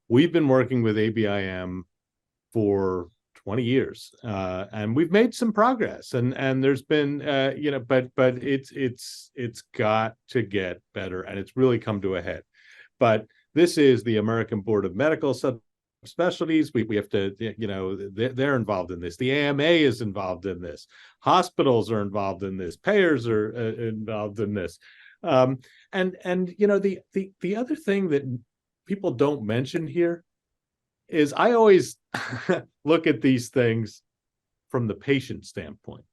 We've been working with ABIM for 20 years, and we've made some progress. And there's been, but it's got to get better, and it's really come to a head. But this is the American Board of Medical Subspecialties. We have to, they're involved in this. The AMA is involved in this. Hospitals are involved in this. Payers are involved in this. The other thing that people don't mention here is I always look at these things from the patient standpoint.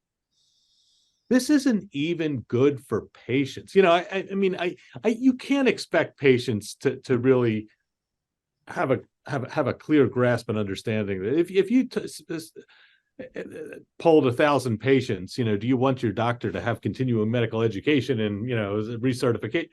This isn't even good for patients. You can't expect patients to really have a clear grasp and understanding. If you polled 1,000 patients, do you want your doctor to have continuing medical education and recertification?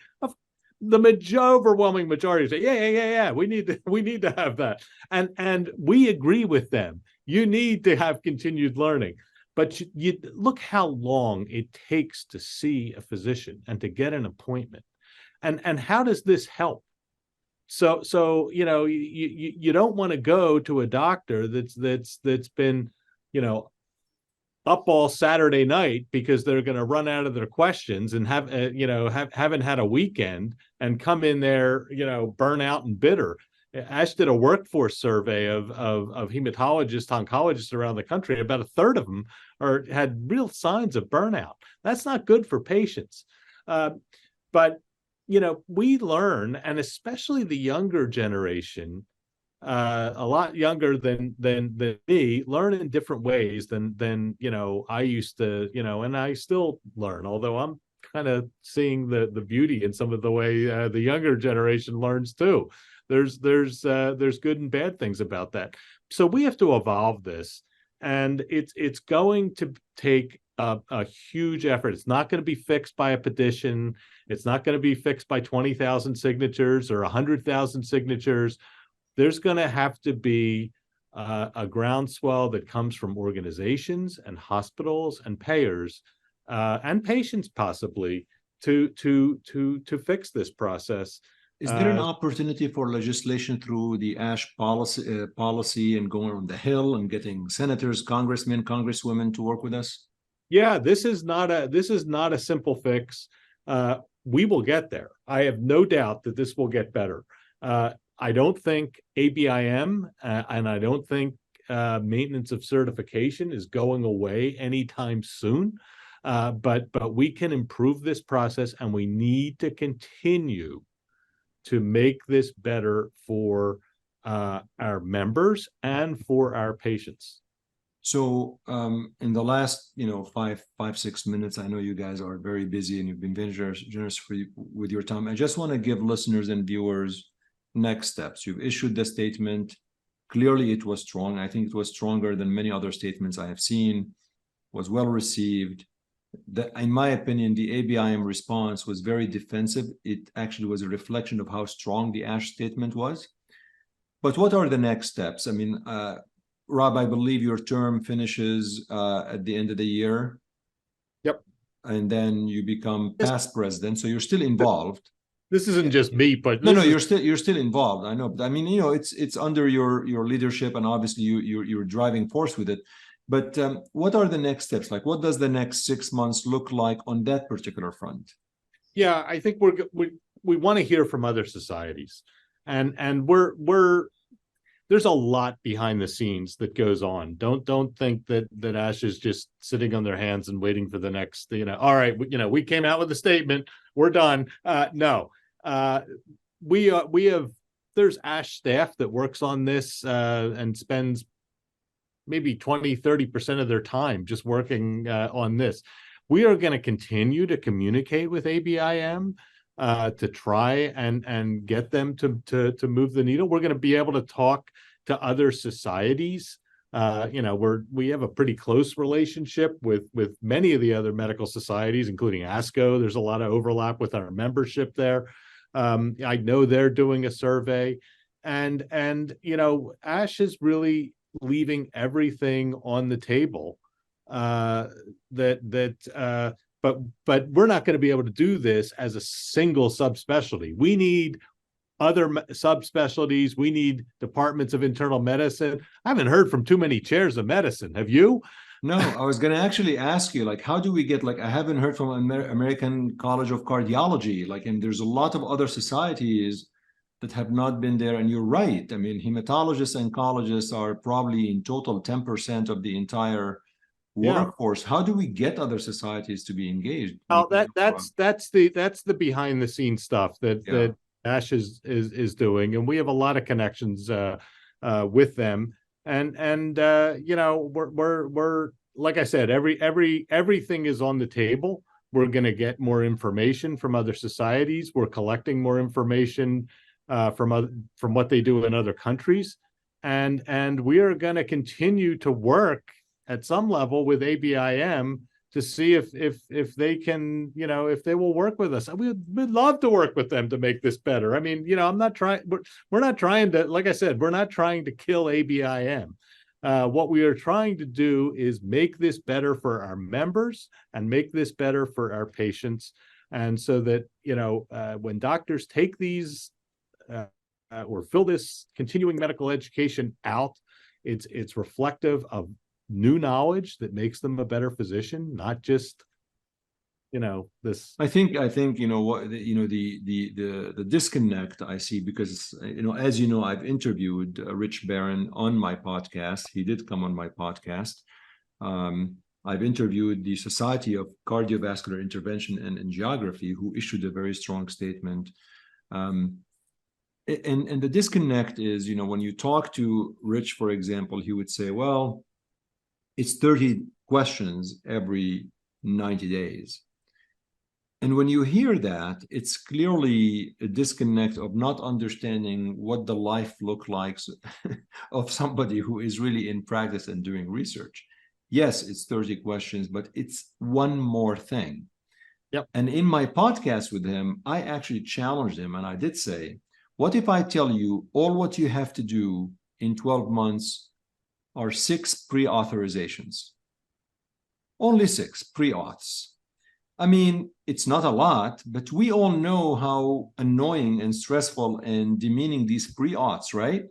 The overwhelming majority say, yeah, we need to have that, and we agree with them. You need to have continued learning. But you look how long it takes to see a physician and to get an appointment, and how does this help? So you don't want to go to a doctor that's been up all Saturday night because they're going to run out of their questions and haven't had a weekend and come in there burn out and bitter. ASH did a workforce survey of hematologists, oncologists around the country. About a third of them had real signs of burnout. That's not good for patients. But we learn, and especially the younger generation, a lot younger than me, learn in different ways than I used to, and I still learn, although I'm kind of seeing the beauty in some of the way the younger generation learns too. There's good and bad things about that. So we have to evolve this, and it's going to take a huge effort. It's not going to be fixed by a petition. It's not going to be fixed by 20,000 signatures or 100,000 signatures. There's going to have to be a groundswell that comes from organizations and hospitals and payers and patients possibly to fix this process. Is there an opportunity for legislation through the ASH policy and going on the Hill and getting senators, congressmen, congresswomen to work with us? Yeah, this is not a simple fix. We will get there. I have no doubt that this will get better. I don't think ABIM and I don't think maintenance of certification is going away anytime soon. But we can improve this process, and we need to continue to make this better for our members and for our patients. So in the last 5-6 minutes, I know you guys are very busy and you've been very generous with your time. I just want to give listeners and viewers next steps. You've issued the statement. Clearly it was strong. I think it was stronger than many other statements I have seen, was well received. In my opinion, the ABIM response was very defensive. It actually was a reflection of how strong the ASH statement was. But what are the next steps? I mean, Rob, I believe your term finishes at the end of the year. Yep. And then you become past president, so you're still involved. This isn't just me, but no, you're still involved. I know, but I mean, it's under your leadership, and obviously you're driving force with it. But what are the next steps? Like, what does the next 6 months look like on that particular front? Yeah, I think we want to hear from other societies, and we're there's a lot behind the scenes that goes on. Don't think that ASH is just sitting on their hands and waiting for the next, all right, we came out with a statement, we're done. No, we have, there's ASH staff that works on this and spends maybe 20-30% of their time just working on this. We are going to continue to communicate with ABIM to try and get them to move the needle. We're going to be able to talk to other societies We have a pretty close relationship with many of the other medical societies, including ASCO. There's a lot of overlap with our membership there. I know they're doing a survey, and ASH is really leaving everything on the table. But we're not going to be able to do this as a single subspecialty. We need other subspecialties. We need departments of internal medicine. I haven't heard from too many chairs of medicine. Have you? No, I was going to actually ask you, like, how do we get, like, I haven't heard from American College of Cardiology, like, and there's a lot of other societies that have not been there. And you're right. I mean, hematologists and oncologists are probably in total 10% of the entire workforce. How do we get other societies to be engaged? Oh, that's the behind the scenes stuff that ASH is doing, and we have a lot of connections with them. And we're like I said, everything is on the table. We're going to get more information from other societies. We're collecting more information from what they do in other countries, and we are going to continue to work at some level with ABIM to see if they can, if they will work with us. We'd love to work with them to make this better. I mean, I'm not trying, we're not trying to, like I said, we're not trying to kill ABIM. What we are trying to do is make this better for our members and make this better for our patients. And so that, when doctors take these or fill this continuing medical education out, it's reflective of new knowledge that makes them a better physician, not just this. I think what the disconnect I see, because as I've interviewed Rich Barron on my podcast. He did come on my podcast. I've interviewed the Society of Cardiovascular Intervention and Angiography, who issued a very strong statement. And the disconnect is, when you talk to Rich, for example, he would say, well, it's 30 questions every 90 days. And when you hear that, it's clearly a disconnect of not understanding what the life looks like of somebody who is really in practice and doing research. Yes, it's 30 questions, but it's one more thing. Yep. And in my podcast with him, I actually challenged him, and I did say, what if I tell you all what you have to do in 12 months are 6 pre-authorizations? Only 6 pre-auths. I mean, it's not a lot, but we all know how annoying and stressful and demeaning these pre-auths, right?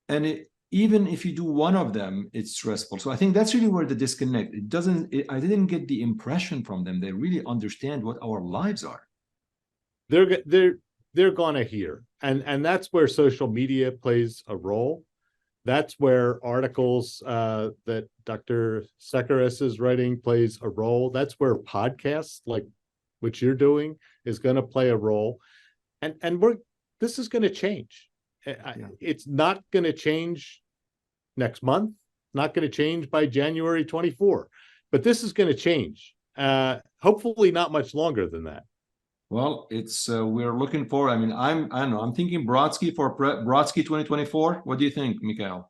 And even if you do one of them, it's stressful. So I think that's really where the disconnect. I didn't get the impression from them they really understand what our lives are. They're gonna hear, and that's where social media plays a role. That's where articles that Dr. Sekeres is writing plays a role. That's where podcasts like what you're doing is going to play a role. And this is going to change. It's not going to change next month. Not going to change by January 24. But this is going to change. Hopefully not much longer than that. Well, it's we're looking for. I mean, I don't know. I'm thinking Brodsky for Brodsky 2024. What do you think, Mikkael?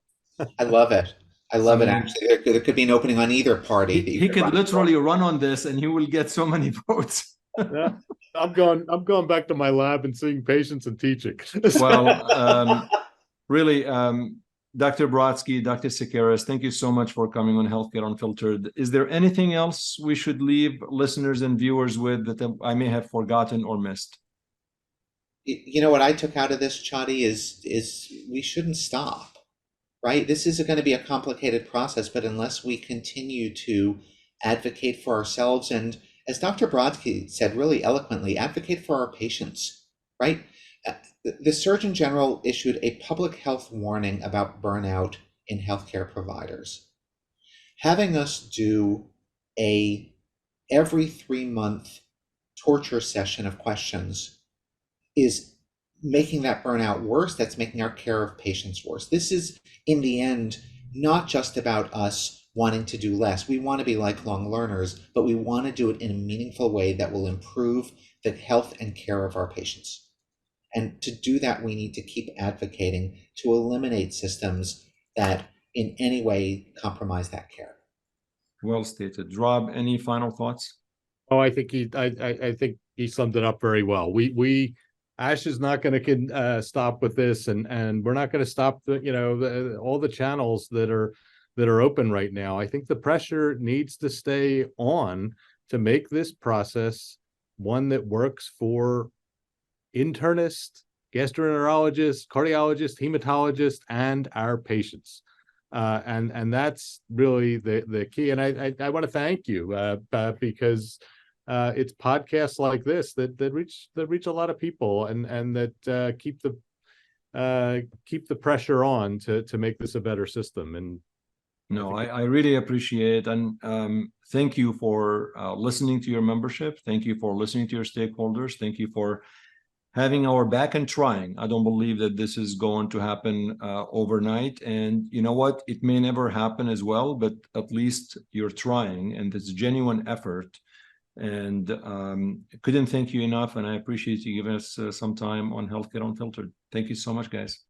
I love it. I love it. Actually, there could be an opening on either party. He could literally run on this, and he will get so many votes. Yeah, I'm going back to my lab and seeing patients and teaching. Well, really, Dr. Brodsky, Dr. Sekeres, thank you so much for coming on Healthcare Unfiltered. Is there anything else we should leave listeners and viewers with that I may have forgotten or missed? What I took out of this, Chadi, is we shouldn't stop, right? This is going to be a complicated process, but unless we continue to advocate for ourselves and, as Dr. Brodsky said really eloquently, advocate for our patients, right? The Surgeon General issued a public health warning about burnout in healthcare providers. Having us do a every 3-month torture session of questions is making that burnout worse. That's making our care of patients worse. This is, in the end, not just about us wanting to do less. We want to be lifelong learners, but we want to do it in a meaningful way that will improve the health and care of our patients. And to do that, we need to keep advocating to eliminate systems that in any way compromise that care. Well stated. Rob, any final thoughts? Oh, I think I think he summed it up very well. ASH is not going to stop with this, and we're not going to stop all the channels that are open right now. I think the pressure needs to stay on to make this process one that works for internists, gastroenterologists, cardiologists, hematologists, and our patients. And that's really the key. And I want to thank you because it's podcasts like this that reach a lot of people and that keep the pressure on to make this a better system. And no, I really appreciate it. And thank you for listening to your membership. Thank you for listening to your stakeholders. Thank you for having our back and trying. I don't believe that this is going to happen overnight. And you know what? It may never happen as well, but at least you're trying, and it's genuine effort. And couldn't thank you enough. And I appreciate you giving us some time on Healthcare Unfiltered. Thank you so much, guys.